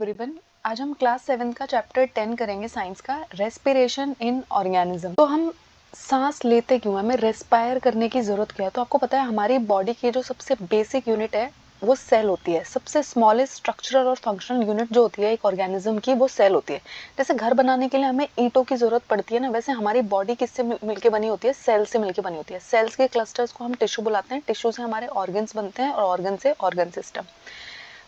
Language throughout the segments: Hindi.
एवरीवन, आज हम क्लास 7 का चैप्टर 10 करेंगे साइंस का, रेस्पिरेशन इन ऑर्गेनिज्म। तो हम सांस लेते क्यों, हमें रेस्पायर करने की ज़रूरत क्या है। तो आपको पता है हमारी बॉडी की जो सबसे बेसिक यूनिट है वो सेल होती है। सबसे स्मॉलेस्ट स्ट्रक्चरल और फंक्शनल यूनिट जो होती है एक ऑर्गेनिज्म की, वो सेल होती है। जैसे घर बनाने के लिए हमें ईंटों की ज़रूरत पड़ती है ना, वैसे हमारी बॉडी किससे मिलकर बनी होती है? सेल से मिलकर बनी होती है। सेल्स के क्लस्टर्स को हम टिश्यू बुलाते हैं, टिश्यू से हमारे ऑर्गन्स बनते हैं और ऑर्गन से ऑर्गन सिस्टम।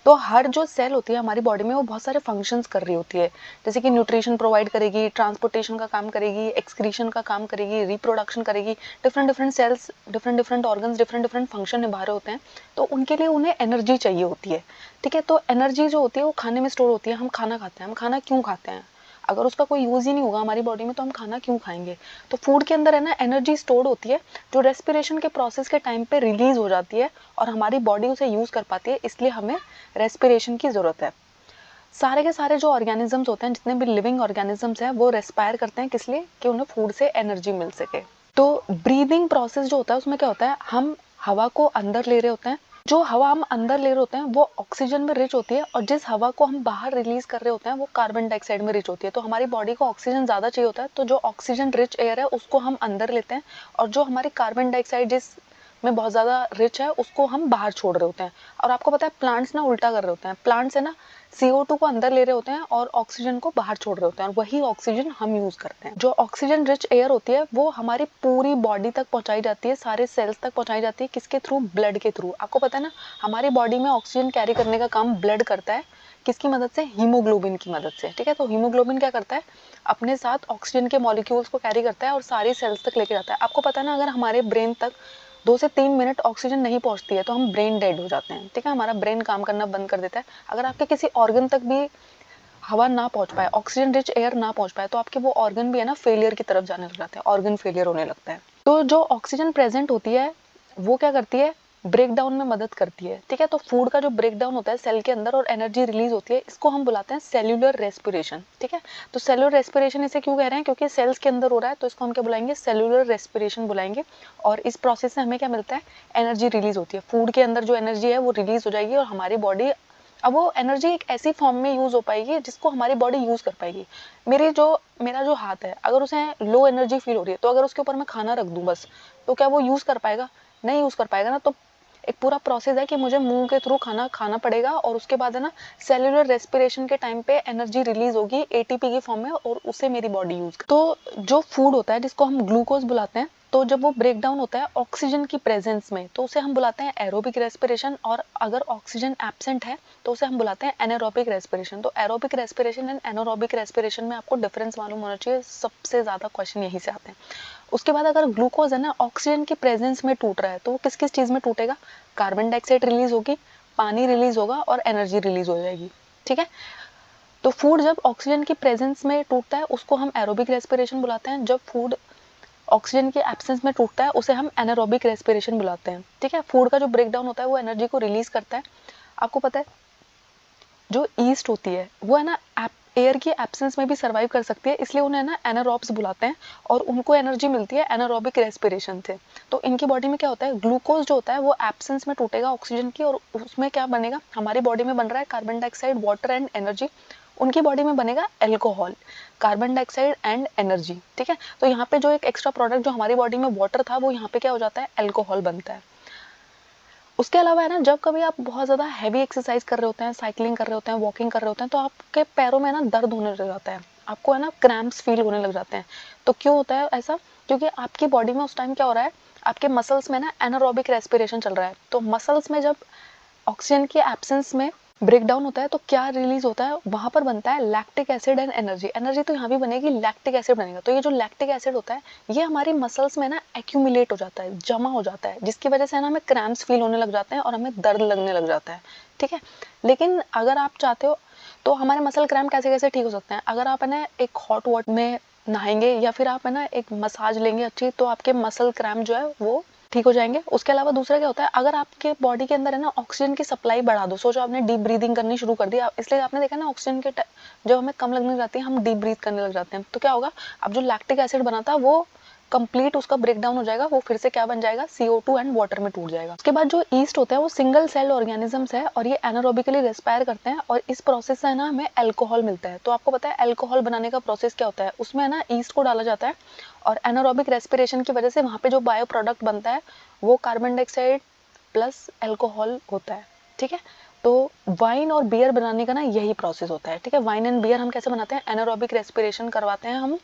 तो हर जो सेल होती है हमारी बॉडी में वो बहुत सारे फंक्शंस कर रही होती है, जैसे कि न्यूट्रिशन प्रोवाइड करेगी, ट्रांसपोर्टेशन का काम करेगी, एक्सक्रीशन का काम करेगी, रिप्रोडक्शन करेगी। Different different cells, different different organs different different function निभा रहे होते हैं, तो उनके लिए उन्हें एनर्जी चाहिए होती है। ठीक है, तो एनर्जी जो होती है वो खाने में स्टोर होती है। हम खाना खाते हैं, हम खाना क्यों खाते हैं? अगर उसका कोई यूज़ ही नहीं होगा हमारी बॉडी में तो हम खाना क्यों खाएंगे? तो फूड के अंदर है ना एनर्जी स्टोर्ड होती है, जो रेस्पिरेशन के प्रोसेस के टाइम पे रिलीज हो जाती है और हमारी बॉडी उसे यूज़ कर पाती है, इसलिए हमें रेस्पिरेशन की ज़रूरत है। सारे के सारे जो ऑर्गेनिजम्स होते हैं, जितने भी लिविंग ऑर्गेनिजम्स हैं, वो रेस्पायर करते हैं, किस लिए? कि उन्हें फूड से एनर्जी मिल सके। तो ब्रीदिंग प्रोसेस जो होता है उसमें क्या होता है, हम हवा को अंदर ले रहे होते हैं। जो हवा हम अंदर ले रहे होते हैं वो ऑक्सीजन में रिच होती है, और जिस हवा को हम बाहर रिलीज कर रहे होते हैं वो कार्बन डाइऑक्साइड में रिच होती है। तो हमारी बॉडी को ऑक्सीजन ज़्यादा चाहिए होता है, तो जो ऑक्सीजन रिच एयर है उसको हम अंदर लेते हैं, और जो हमारी कार्बन डाइऑक्साइड जिस में बहुत ज़्यादा रिच है उसको हम बाहर छोड़ रहे होते हैं। और आपको पता है प्लांट्स ना उल्टा कर रहे होते हैं। प्लांट्स है ना CO2 को अंदर ले रहे होते हैं और ऑक्सीजन को बाहर छोड़ रहे होते हैं, और वही ऑक्सीजन हम यूज़ करते हैं। जो ऑक्सीजन रिच एयर होती है वो हमारी पूरी बॉडी तक पहुंचाई जाती है, सारे सेल्स तक पहुंचाई जाती है। किसके थ्रू? ब्लड के थ्रू। आपको पता है ना हमारी बॉडी में ऑक्सीजन कैरी करने का काम ब्लड करता है। किसकी मदद से? हीमोग्लोबिन की मदद से। ठीक है, तो हीमोग्लोबिन क्या करता है? अपने साथ ऑक्सीजन के मॉलिक्यूल्स को कैरी करता है और सारी सेल्स तक लेके जाता है। आपको पता है ना अगर हमारे ब्रेन तक 2 से 3 मिनट ऑक्सीजन नहीं पहुंचती है तो हम ब्रेन डेड हो जाते हैं। ठीक है, हमारा ब्रेन काम करना बंद कर देता है। अगर आपके किसी ऑर्गन तक भी हवा ना पहुंच पाए, ऑक्सीजन रिच एयर ना पहुंच पाए, तो आपके वो ऑर्गन भी है ना फेलियर की तरफ जाने लग जाते हैं, ऑर्गन फेलियर होने लगता है। तो जो ऑक्सीजन प्रेजेंट होती है वो क्या करती है? ब्रेक डाउन में मदद करती है। ठीक है, तो फूड का जो ब्रेक डाउन होता है सेल के अंदर और एनर्जी रिलीज होती है, इसको हम बुलाते हैं सेल्यूलर रेस्पिरेशन। ठीक है, तो सेल्यूलर रेस्पिरेशन इसे क्यों कह रहे हैं? क्योंकि सेल्स के अंदर हो रहा है, तो इसको हम क्या बुलाएंगे? सेल्यूलर रेस्पिरेशन बुलाएंगे। और इस प्रोसेस से हमें क्या मिलता है? एनर्जी रिलीज होती है। फूड के अंदर जो एनर्जी है वो रिलीज हो जाएगी और हमारी बॉडी, अब वो एनर्जी एक ऐसी फॉर्म में यूज हो पाएगी जिसको हमारी बॉडी यूज कर पाएगी। मेरा जो हाथ है, अगर उसे लो एनर्जी फील हो रही है, तो अगर उसके ऊपर मैं खाना रख दूं बस, तो क्या वो यूज कर पाएगा? नहीं यूज कर पाएगा ना। तो एक पूरा प्रोसेस है कि मुझे मुंह के थ्रू खाना खाना पड़ेगा, और उसके बाद है ना सेल्यूलर रेस्पिरेशन के टाइम पे एनर्जी रिलीज होगी एटीपी की फॉर्म में, और उसे मेरी बॉडी यूज कर। तो जो फूड होता है जिसको हम ग्लूकोज बुलाते हैं, तो जब वो ब्रेक डाउन होता है ऑक्सीजन की प्रेजेंस में, तो उसे हम बुलाते हैं एरोबिक रेस्पिरेशन। और अगर ऑक्सीजन एब्सेंट है तो उसे हम बुलाते हैं एनारोबिक रेस्पिरेशन। तो aerobic respiration and anaerobic respiration में आपको डिफरेंस मालूम होना चाहिए, सबसे ज़्यादा क्वेश्चन यहीं से आते हैं। उसके बाद अगर ग्लूकोज है ना ऑक्सीजन की प्रेजेंस में टूट रहा है, तो वो किस किस चीज़ में टूटेगा? कार्बन डाइऑक्साइड रिलीज होगी, पानी रिलीज होगा और एनर्जी रिलीज हो जाएगी। ठीक है, तो फूड जब ऑक्सीजन की प्रेजेंस में टूटता है उसको हम एरोबिक रेस्पिरेशन बुलाते हैं। जब फूड ऑक्सीजन के एब्सेंस में टूटता है उसे हम एनारोबिक रेस्पिरेशन बुलाते हैं। ठीक है, फूड का जो ब्रेक डाउन होता है वो एनर्जी को रिलीज करता है। आपको पता है जो ईस्ट होती है वो है ना एयर की एब्सेंस में भी सर्वाइव कर सकती है, इसलिए उन्हें ना एनारोब्स बुलाते हैं, और उनको एनर्जी मिलती है एनारोबिक रेस्पिरेशन से। तो इनकी बॉडी में क्या होता है? ग्लूकोज जो होता है वो एब्सेंस में टूटेगा ऑक्सीजन की, और उसमें क्या बनेगा? हमारी बॉडी में बन रहा है carbon dioxide, water and energy. उनकी बॉडी में बनेगा alcohol, carbon dioxide and energy. ठीक है, तो यहाँ पे जो एक एक्स्ट्रा प्रोडक्ट जो हमारी बॉडी में वाटर था वो यहाँ पे क्या हो जाता है? एल्कोहल बनता है। उसके अलावा है ना जब कभी आप बहुत ज़्यादा हैवी एक्सरसाइज कर रहे होते हैं, साइकिलिंग कर रहे होते हैं, वॉकिंग कर रहे होते हैं, तो आपके पैरों में ना दर्द होने लग जाता है, आपको है ना क्रैम्प्स फील होने लग जाते हैं। तो क्यों होता है ऐसा? क्योंकि आपकी बॉडी में उस टाइम क्या हो रहा है? आपके मसल्स में ना एनारोबिक रेस्पिरेशन चल रहा है। तो मसल्स में जब ऑक्सीजन के एब्सेंस में ब्रेक डाउन होता है तो क्या रिलीज होता है? वहां पर बनता है lactic acid and energy. Energy तो यहाँ भी बनेगी, लैक्टिक एसिड बनेगा। तो ये जो लैक्टिक एसिड होता है ये हमारी मसल्स में ना एक्यूमुलेट हो जाता है, जमा हो जाता है, जिसकी वजह से ना हमें क्रैम्प्स फील होने लग जाते हैं और हमें दर्द लगने लग जाता है। ठीक है, लेकिन अगर आप चाहते हो तो हमारे मसल क्रैम्प कैसे कैसे ठीक हो सकते हैं? अगर आप है ना एक हॉट वाटर में नहाएंगे, या फिर आप है ना एक मसाज लेंगे अच्छी, तो आपके मसल क्रैम्प जो है वो ठीक हो जाएंगे। उसके अलावा दूसरा क्या होता है? अगर आपके बॉडी के अंदर है ना ऑक्सीजन की सप्लाई बढ़ा दो, सोचो आपने डीप ब्रीदिंग करनी शुरू कर दी, इसलिए आपने देखा ना ऑक्सीजन के जब हमें कम लगने जाती है हम डीप ब्रीथ करने लग जाते हैं, तो क्या होगा? अब जो लैक्टिक एसिड बना था वो कंप्लीट उसका ब्रेक डाउन हो जाएगा, वो फिर से क्या बन जाएगा, CO2 एंड वाटर में टूट जाएगा। उसके बाद जो ईस्ट होता है वो सिंगल सेल ऑर्गेनिजम्स है और ये एनारोबिकली रेस्पायर करते हैं और इस प्रोसेस से ना हमें अल्कोहल मिलता है। तो आपको पता है अल्कोहल बनाने का प्रोसेस क्या होता है, उसमें ना ईस्ट को डाला जाता है और एनारोबिक रेस्पिरेशन की वजह से वहाँ पे जो बायो प्रोडक्ट बनता है वो कार्बन डाइऑक्साइड प्लस अल्कोहल होता है। ठीक है, तो वाइन और बियर बनाने का ना यही प्रोसेस होता है। ठीक है, वाइन एंड बियर हम कैसे बनाते हैं, एनारोबिक रेस्पिरेशन करवाते हैं हम।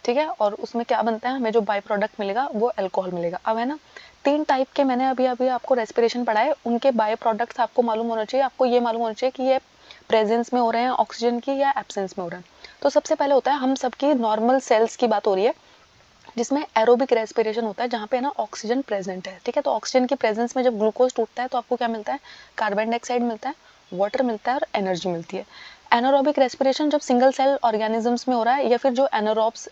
ठीक है, और उसमें क्या बनता है, हमें जो बाय प्रोडक्ट मिलेगा वो अल्कोहल मिलेगा। अब है ना 3 टाइप के मैंने अभी अभी आपको रेस्पिरेशन पढ़ाए, उनके बाय प्रोडक्ट्स आपको मालूम होना चाहिए। आपको ये मालूम होना चाहिए कि ये प्रेजेंस में हो रहे हैं ऑक्सीजन की या एब्सेंस में हो रहे हैं। तो सबसे पहले होता है, हम सबकी नॉर्मल सेल्स की बात हो रही है जिसमें एरोबिक रेस्पिरेशन होता है, जहाँ पे ना ऑक्सीजन प्रेजेंट है। ठीक है, तो ऑक्सीजन की प्रेजेंस में जब ग्लूकोज टूटता है तो आपको क्या मिलता है, कार्बन डाइऑक्साइड मिलता है, वाटर मिलता है और एनर्जी मिलती है। एनारोबिक रेस्पिरेशन जब सिंगल सेल ऑर्गेनिजम्स में हो रहा है या फिर जो एनारोब्स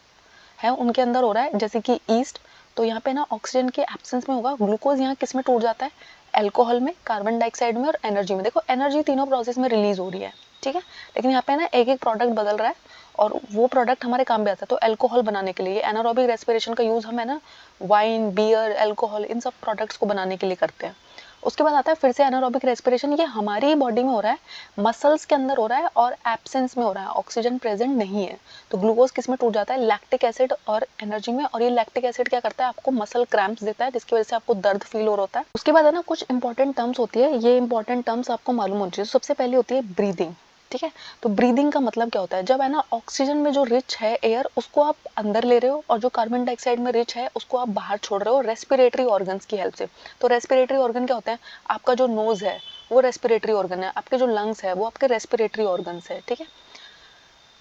है उनके अंदर हो रहा है, जैसे कि ईस्ट, तो यहाँ पे ना ऑक्सीजन के एब्सेंस में होगा, ग्लूकोज यहाँ किस में टूट जाता है, अल्कोहल में, कार्बन डाइऑक्साइड में और एनर्जी में। देखो एनर्जी तीनों प्रोसेस में रिलीज हो रही है। ठीक है, लेकिन यहाँ पे ना एक एक प्रोडक्ट बदल रहा है और वो प्रोडक्ट हमारे काम भी आता है। तो अल्कोहल बनाने के लिए एनारोबिक रेस्पिरेशन का यूज हम है ना वाइन, बियर, अल्कोहल इन सब प्रोडक्ट्स को बनाने के लिए करते हैं। उसके बाद आता है फिर से एनारोबिक रेस्पिरेशन, ये हमारी बॉडी में हो रहा है, मसल्स के अंदर हो रहा है और एब्सेंस में हो रहा है, ऑक्सीजन प्रेजेंट नहीं है। तो ग्लूकोज किस में टूट जाता है, लैक्टिक एसिड और एनर्जी में। और ये लैक्टिक एसिड क्या करता है, आपको मसल क्रैम्प्स देता है जिसकी वजह से आपको दर्द फील हो रहा होता है। उसके बाद है ना कुछ इंपॉर्टेंट टर्म्स होती है, ये इंपॉर्टेंट टर्म्स आपको मालूम होनी चाहिए। सबसे पहले होती है ब्रीदिंग। ठीक है, तो ब्रीदिंग का मतलब क्या होता है, जब है ना ऑक्सीजन में जो रिच है एयर उसको आप अंदर ले रहे हो और जो कार्बन डाइऑक्साइड में रिच है उसको आप बाहर छोड़ रहे हो रेस्पिरेटरी ऑर्गन्स की हेल्प से। तो रेस्पिरेटरी ऑर्गन क्या होते हैं, आपका जो नोज है वो रेस्पिरेटरी ऑर्गन है, आपके जो लंग्स है वो आपके रेस्पिरेटरी ऑर्गन्स है। ठीक है,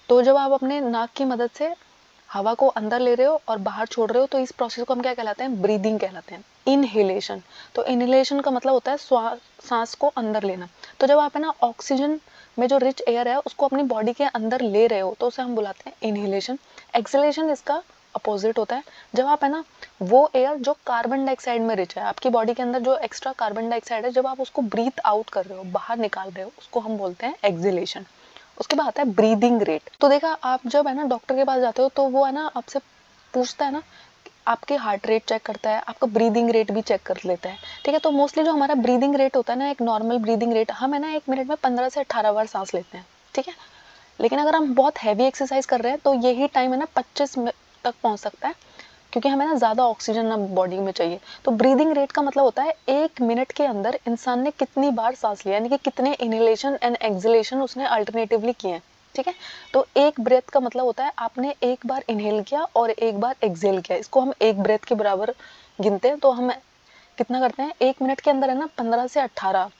तो जब आप अपने नाक की मदद से हवा को अंदर ले रहे हो और बाहर छोड़ रहे हो तो इस प्रोसेस को हम क्या कहलाते हैं, ब्रीदिंग कहलाते हैं। इनहेलेशन, तो इनहेलेशन का मतलब होता है सांस को अंदर लेना। तो जब आप है ना ऑक्सीजन में जो रिच एयर है उसको अपनी बॉडी के अंदर ले रहे हो तो उसे हम बुलाते हैं इनहेलेशन। एक्सहेलेशन इसका अपोजिट होता है, जब आप है ना वो एयर जो कार्बन डाइऑक्साइड में रिच है, आपकी बॉडी के अंदर जो एक्स्ट्रा कार्बन डाइऑक्साइड है, जब आप उसको ब्रीथ आउट कर रहे हो, बाहर निकाल रहे हो, उसको हम बोलते हैं एक्सहेलेशन। उसके बाद आता है ब्रीदिंग रेट। तो देखा, आप जब है ना डॉक्टर के पास जाते हो तो वो है ना आपसे पूछता है ना, आपके हार्ट रेट चेक करता है, आपका ब्रीदिंग रेट भी चेक कर लेता है। ठीक है, तो मोस्टली जो हमारा ब्रीदिंग रेट होता है ना, एक नॉर्मल ब्रीदिंग रेट, हम है ना 1 मिनट में 15 से 18 बार सांस लेते हैं। ठीक है, लेकिन अगर हम बहुत हैवी एक्सरसाइज कर रहे हैं तो यही टाइम है ना 25 तक पहुंच सकता है, क्योंकि हमें ना ज़्यादा ऑक्सीजन ना बॉडी में चाहिए। तो ब्रीदिंग रेट का मतलब होता है 1 मिनट के अंदर इंसान ने कितनी बार सांस लिया, यानी कि कितने इनहेलेशन एंड एक्सहेलेशन उसने अल्टरनेटिवली किए हैं। ठीक है, तो एक ब्रेथ का मतलब होता है आपने एक बार इनहेल किया और एक बार एक्सहेल किया, इसको हम एक ब्रेथ के बराबर गिनते हैं। तो हम कितना करते हैं, 1 मिनट के अंदर है ना 15 से 18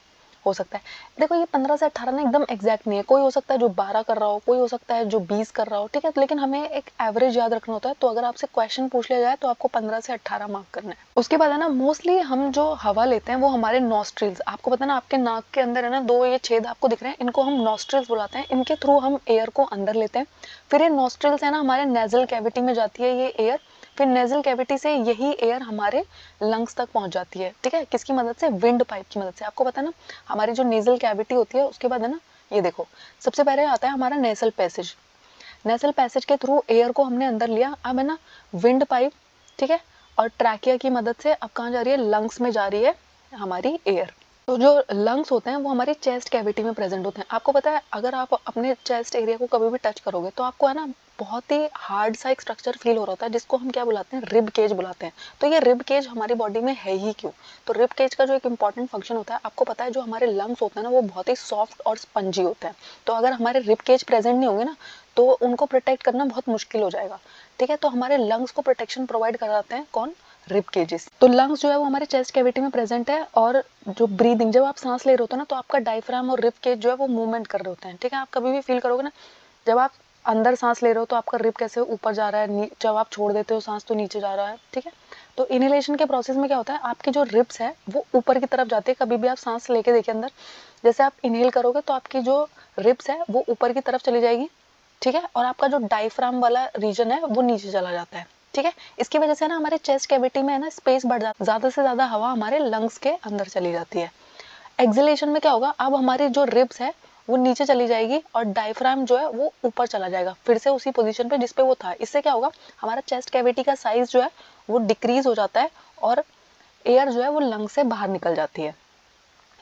हो सकता है। देखो ये 15 से 18 ना एकदम एग्जैक्ट नहीं है, कोई हो सकता है जो 12 कर रहा हो, कोई हो सकता है जो 20 कर रहा हो। ठीक है, लेकिन हमें एक एवरेज याद रखना होता है। तो अगर आपसे क्वेश्चन पूछ लिया जाए तो आपको 15 से 18 मार्क करना है। उसके बाद है ना मोस्टली हम जो हवा लेते हैं वो हमारे नॉस्ट्रिल्स, आपको पता है ना आपके नाक के अंदर है ना 2 ये छेद आपको दिख रहे हैं, इनको हम नॉस्ट्रिल्स बुलाते हैं। इनके थ्रू हम एयर को अंदर लेते हैं, फिर ये नॉस्ट्रिल्स है ना हमारे नेजल कैविटी में जाती है ये एयर, फिर नेजल कैविटी से यही एयर हमारे लंग्स तक पहुंच जाती है। ठीक है, किसकी मदद से, विंड पाइप की मदद से। आपको पता है ना हमारी जो नेजल कैविटी होती है उसके बाद है ना ये देखो, सबसे पहले आता है हमारा नेसल पैसेज। नेसल पैसेज के थ्रू एयर को हमने अंदर लिया, अब है ना विंड पाइप, ठीक है, और ट्रैकिया की मदद से अब कहाँ जा रही है, लंग्स में जा रही है हमारी एयर। तो जो लंग्स होते हैं वो हमारी चेस्ट कैविटी में प्रेजेंट होते हैं। आपको पता है अगर आप अपने चेस्ट एरिया को कभी भी टच करोगे तो आपको है ना बहुत ही हार्ड सा एक स्ट्रक्चर फील हो रहा होता है, जिसको हम क्या बुलाते हैं, रिब केज बुलाते हैं। तो ये रिब केज हमारी बॉडी में है ही क्यों, तो रिब केज का जो एक इंपॉर्टेंट फंक्शन होता है, आपको पता है जो हमारे लंग्स होते हैं ना वो बहुत ही सॉफ्ट और स्पंजी होते हैं। तो अगर हमारे रिब केज प्रेजेंट नहीं होंगे ना तो उनको प्रोटेक्ट करना बहुत मुश्किल हो जाएगा। ठीक है, तो हमारे लंग्स को प्रोटेक्शन प्रोवाइड कराते हैं कौन, रिब केजेस। तो लंग्स जो है वो हमारे चेस्ट कैविटी में प्रेजेंट है, और जो ब्रीदिंग, जब आप सांस ले रहे होते हो ना तो आपका डायफ्राम और रिब केज जो है वो मूवमेंट कर रहे होते हैं। ठीक है, आप कभी भी फील करोगे ना जब आप अंदर सांस ले रहे हो तो आपका रिब कैसे ऊपर जा रहा है, जब आप छोड़ देते हो सांस तो नीचे जा रहा है। ठीक है, तो इनहेलेशन के प्रोसेस में क्या होता है, आपकी जो रिब्स है वो ऊपर की तरफ जाती है। कभी भी आप सांस लेके देखिए अंदर, जैसे आप इनहेल करोगे तो आपकी जो रिब्स है वो ऊपर की तरफ चली जाएगी। ठीक है, और आपका जो डायफ्राम वाला रीजन है वो नीचे चला जाता है। ठीक है, इसकी वजह से ना हमारे चेस्ट कैविटी में है ना स्पेस बढ़ जाता है, ज्यादा से ज्यादा हवा हमारे लंग्स के अंदर चली जाती है। एक्सहेलेशन में क्या होगा, अब हमारी जो रिब्स है वो नीचे चली जाएगी और डायफ्राम जो है वो ऊपर चला जाएगा फिर से उसी पोजीशन पे जिस पे वो था। इससे क्या होगा, हमारा चेस्ट कैविटी का साइज जो है वो डिक्रीज हो जाता है और एयर जो है वो लंग से बाहर निकल जाती है।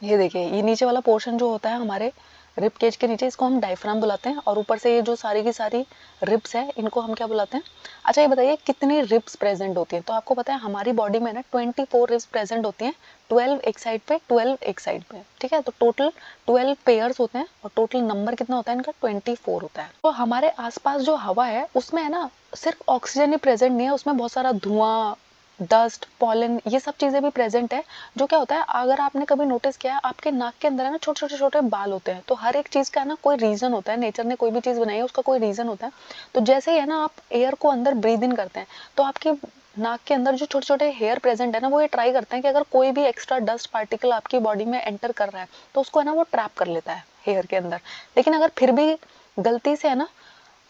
ये देखिए, ये नीचे वाला पोर्शन जो होता है हमारे रिब केज के नीचे, इसको हम डायफ्राम बुलाते हैं, और ऊपर से ये जो सारी की सारी रिब्स है इनको हम क्या बुलाते हैं। अच्छा ये बताइए कितनी रिब्स प्रेजेंट होती हैं। तो आपको पता है हमारी बॉडी में ना 24 रिब्स प्रेजेंट होती हैं, 12 एक साइड पे 12 एक साइड पे, ठीक है। तो टोटल 12 पेयर्स होते हैं और टोटल नंबर कितना होता है इनका 24 होता है। तो हमारे आसपास जो हवा है उसमें है ना सिर्फ ऑक्सीजन ही प्रेजेंट नहीं है, उसमें बहुत सारा धुआं, डस्ट, पॉलन, ये सब चीजें भी प्रेजेंट है। जो क्या होता है, अगर आपने कभी नोटिस किया है आपके नाक के अंदर है ना छोटे छोटे छोटे बाल होते हैं। तो हर एक चीज का ना कोई रीजन होता है, नेचर ने कोई भी चीज बनाई है उसका कोई रीजन होता है। तो जैसे ही है ना आप एयर को अंदर ब्रीद इन करते हैं तो आपकी नाक के अंदर जो छोटे छोटे हेयर प्रेजेंट है ना वो ये ट्राई करते हैं कि अगर कोई भी एक्स्ट्रा डस्ट पार्टिकल आपकी बॉडी में एंटर कर रहा है तो उसको है ना वो ट्रैप कर लेता है हेयर के अंदर। लेकिन अगर फिर भी गलती से है ना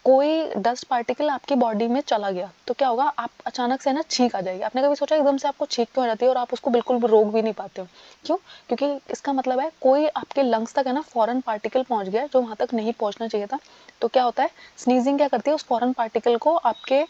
कोई डस्ट पार्टिकल आपकी बॉडी में चला गया तो क्या होगा, आप अचानक से ना छींक आ जाएगी। आपने कभी सोचा एकदम से आपको छींक क्यों आ जाती है और आप उसको बिल्कुल भी रोक भी नहीं पाते हो? क्यों? क्योंकि इसका मतलब है कोई आपके लंग्स तक है ना फॉरेन पार्टिकल पहुंच गया जो वहां तक नहीं पहुंचना चाहिए था। तो क्या होता है, स्नीजिंग क्या करती है, उस फॉरेन पार्टिकल को आपके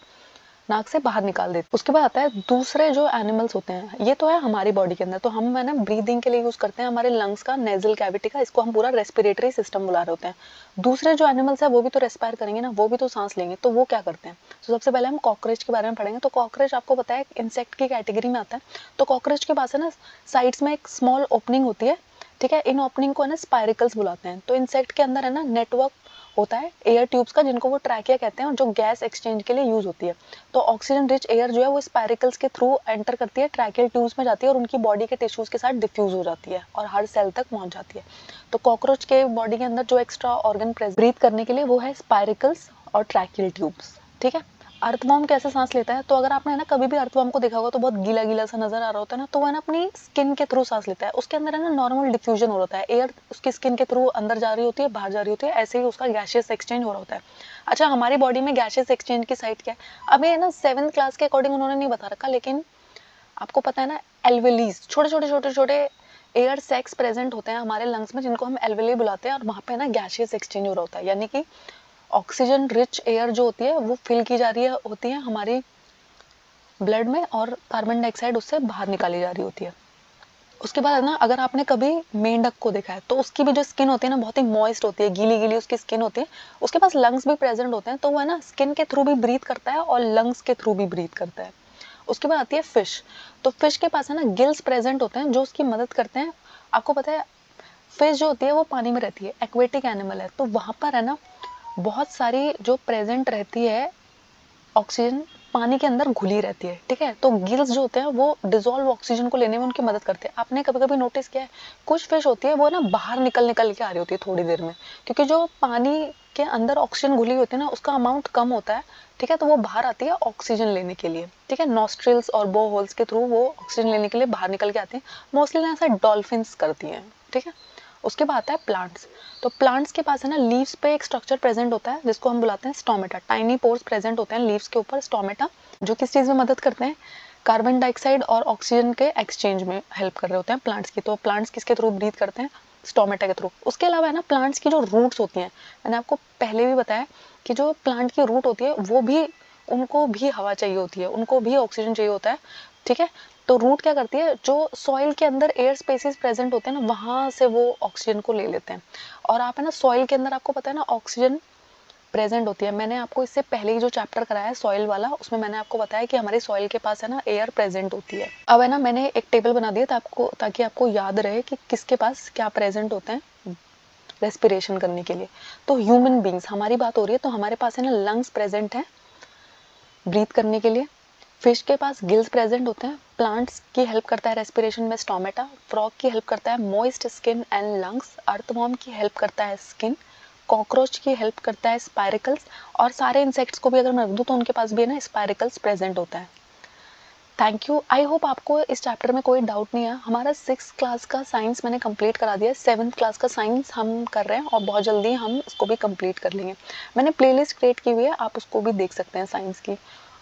नाक से बाहर निकाल देती है। उसके बाद आता है दूसरे जो एनिमल्स होते हैं, ये तो है हमारी बॉडी के अंदर, तो हम है ना ब्रीदिंग के लिए यूज करते हैं हमारे लंग्स का, नेजल कैविटी का, इसको हम पूरा रेस्पिरेटरी सिस्टम बुला रहे होते हैं। दूसरे जो एनिमल्स है वो भी तो रेस्पायर करेंगे ना, वो भी तो सांस लेंगे, तो वो क्या करते हैं। तो सबसे पहले हम कॉकरोच के बारे में पढ़ेंगे। तो कॉकरोच आपको पता है इंसेक्ट की कैटेगरी में आता है। तो कॉकरोच के पास है ना साइड्स में एक स्मॉल ओपनिंग होती है, ठीक है। इन ओपनिंग को है ना स्पाइरिकल्स बुलाते हैं। तो इंसेक्ट के अंदर है ना नेटवर्क होता है एयर ट्यूब्स का, जिनको वो ट्रैकिया कहते हैं, और जो गैस एक्सचेंज के लिए यूज होती है। तो ऑक्सीजन रिच एयर जो है वो स्पाइरिकल्स के थ्रू एंटर करती है, ट्रैकियल ट्यूब्स में जाती है और उनकी बॉडी के टिश्यूज के साथ डिफ्यूज हो जाती है और हर सेल तक पहुंच जाती है। तो कॉकरोच के बॉडी के अंदर जो एक्स्ट्रा ऑर्गन ब्रीथ करने के लिए वो है स्पाइरिकल्स और ट्रैकियल ट्यूब्स, ठीक है। अर्थवर्म कैसे सांस लेता है, तो अगर आपने ना कभी भी अर्थवर्म को देखा होगा तो बहुत गीला गीला सा नजर आ रहा होता है ना, तो वह ना अपनी स्किन के थ्रू सांस लेता है। उसके अंदर है ना नॉर्मल डिफ्यूजन हो रहा है, एयर उसकी स्किन के थ्रू अंदर जा रही होती है, बाहर जा रही होती है, ऐसे ही उसका गैशियस एक्सचेंज हो रहा होता है। अच्छा, हमारी बॉडी में गैशियस एक्सचेंज की साइट क्या है, अब ये ना 7th क्लास के अकॉर्डिंग उन्होंने नहीं बता रखा, लेकिन आपको पता है ना एल्वेलीज, छोटे छोटे छोटे छोटे एयर सैक्स प्रेजेंट होते हैं हमारे लंग्स में, जिनको हम एल्वेली बुलाते हैं, और वहां पे ना गैशियस एक्सचेंज हो रहा होता है। यानी कि ऑक्सीजन रिच एयर जो होती है वो फिल की जा रही है होती है हमारी ब्लड में, और कार्बन डाइऑक्साइड उससे बाहर निकाली जा रही होती है। उसके बाद है ना अगर आपने कभी मेंढक को देखा है तो उसकी भी जो स्किन होती है ना बहुत ही मॉइस्ट होती है, गीली गीली उसकी स्किन होती है। उसके पास लंग्स भी प्रेजेंट होते हैं, तो वो है ना स्किन के थ्रू भी ब्रीथ करता है और लंग्स के थ्रू भी ब्रीथ करता है। उसके बाद आती है फिश। तो फिश के पास है ना गिल्स प्रेजेंट होते हैं जो उसकी मदद करते हैं। आपको पता है फिश जो होती है वो पानी में रहती है, एक्वेटिक एनिमल है, तो वहां पर है ना बहुत सारी जो प्रेजेंट रहती है ऑक्सीजन पानी के अंदर घुली रहती है, ठीक है। तो गिल्स जो होते हैं वो डिसॉल्व ऑक्सीजन को लेने में उनकी मदद करते हैं। आपने कभी कभी नोटिस किया है कुछ फिश होती है वो ना बाहर निकल निकल के आ रही होती है थोड़ी देर में, क्योंकि जो पानी के अंदर ऑक्सीजन घुली होती है ना उसका अमाउंट कम होता है, ठीक है। तो वो बाहर आती है ऑक्सीजन लेने के लिए, ठीक है। नॉस्ट्रिल्स और बो होल्स के थ्रू वो ऑक्सीजन लेने के लिए बाहर निकल के आती हैं। मोस्टली ना ऐसा डॉल्फिन्स करती हैं, ठीक है। उसके बाद आता है प्लांट्स। तो प्लांट्स के पास है ना लीव्स पे एक स्ट्रक्चर प्रेजेंट होता है जिसको हम बुलाते हैं स्टोमेटा। टाइनी पोर्स प्रेजेंट होते हैं लीव्स के ऊपर, स्टोमेटा, जो किस चीज में मदद करते हैं, कार्बन डाइऑक्साइड और ऑक्सीजन के एक्सचेंज में हेल्प कर रहे होते हैं प्लांट्स की। तो प्लांट्स किसके थ्रू ब्रीथ करते हैं, स्टोमेटा के थ्रू। उसके अलावा है ना प्लांट्स की जो रूट्स होती हैं, मैंने आपको पहले भी बताया कि जो प्लांट की रूट होती है वो भी, उनको भी हवा चाहिए होती है, उनको भी ऑक्सीजन चाहिए होता है, ठीक है। तो रूट क्या करती है, जो सॉइल के अंदर एयर स्पेसेस प्रेजेंट होते हैं ना वहां से वो ऑक्सीजन को ले लेते हैं। और आप है ना सॉइल के अंदर आपको पता है ना ऑक्सीजन प्रेजेंट होती है। मैंने आपको इससे पहले ही जो चैप्टर कराया है सॉइल वाला, उसमें मैंने आपको बताया कि हमारी सॉइल के पास है ना एयर प्रेजेंट होती है। अब है ना मैंने एक टेबल बना दिया था आपको, ताकि आपको याद रहे कि किसके पास क्या प्रेजेंट होते हैं रेस्पिरेशन करने के लिए। तो ह्यूमन बींग्स, हमारी बात हो रही है, तो हमारे पास है ना लंग्स प्रेजेंट है ब्रीथ करने के लिए। फिश के पास गिल्स प्रेजेंट होते हैं। प्लांट्स की हेल्प करता है रेस्पिरेशन में स्टोमेटा। फ्रॉग की हेल्प करता है moist skin and lungs. Earthworm की हेल्प करता है स्किन। कॉकरोच की हेल्प करता है स्पाइरिकल्स। और सारे इंसेक्ट्स को भी अगर मैं रख दूं तो उनके पास भी है ना स्पाइरिकल्स प्रेजेंट होता है। थैंक यू, आई होप आपको इस चैप्टर में कोई डाउट नहीं है। हमारा 6th क्लास का साइंस मैंने कंप्लीट करा दिया है, 7th क्लास का साइंस हम कर रहे हैं और बहुत जल्दी हम इसको भी कंप्लीट कर लेंगे। मैंने प्लेलिस्ट क्रिएट की हुई है, आप उसको भी देख सकते हैं साइंस की।